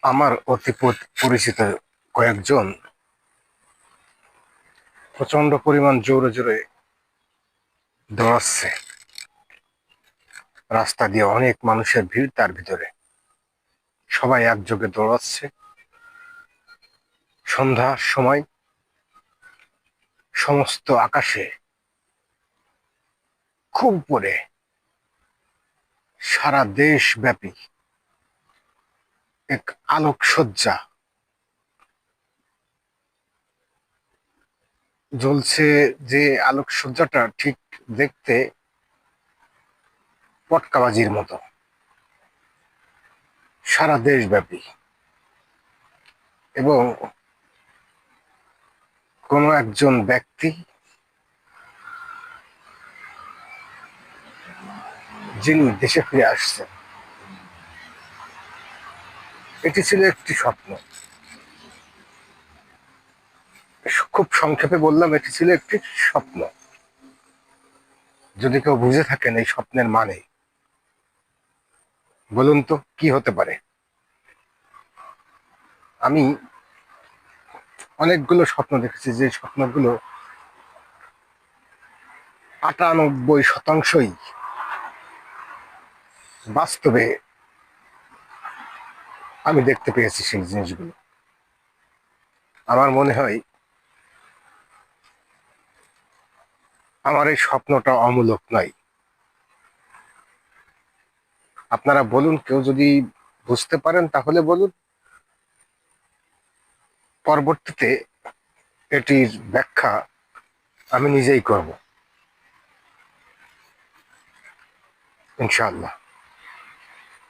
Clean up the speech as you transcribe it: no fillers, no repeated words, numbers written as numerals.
আমার অতি পরিচিত কয়েকজন প্রচন্ড পরিমাণ জোরে জোরে দৌড়াচ্ছে। রাস্তা দিয়ে অনেক মানুষের ভিড়, তার ভিতরে সবাই একযোগে দৌড়াচ্ছে। সন্ধ্যার সময় সমস্ত আকাশে খুব উপরে সারা দেশ ব্যাপী এক আলোকসজ্জা জ্বলছে। যে আলোকসজ্জাটা ঠিক দেখতে পটকাবাজির মতো, সারা দেশব্যাপী। এবং কোনো একজন ব্যক্তি যিনি দেশে ফিরে আসছেন, এটি ছিল একটি স্বপ্ন। খুব সংক্ষেপে বললাম, এটি ছিল একটি স্বপ্ন। যদি কেউ বুঝে থাকেন এই স্বপ্নের মানে, বলুন তো কি হতে পারে। আমি অনেকগুলো স্বপ্ন দেখেছি, যে স্বপ্নগুলো 98% বাস্তবে আমি দেখতে পেয়েছি সেই জিনিসগুলো। আমার মনে হয় আমার এই স্বপ্নটা অমূলক নয়। আপনারা বলুন, কেউ যদি বুঝতে পারেন তাহলে বলুন। পরবর্তীতে এটির ব্যাখ্যা আমি নিজেই করব, ইনশাআল্লাহ।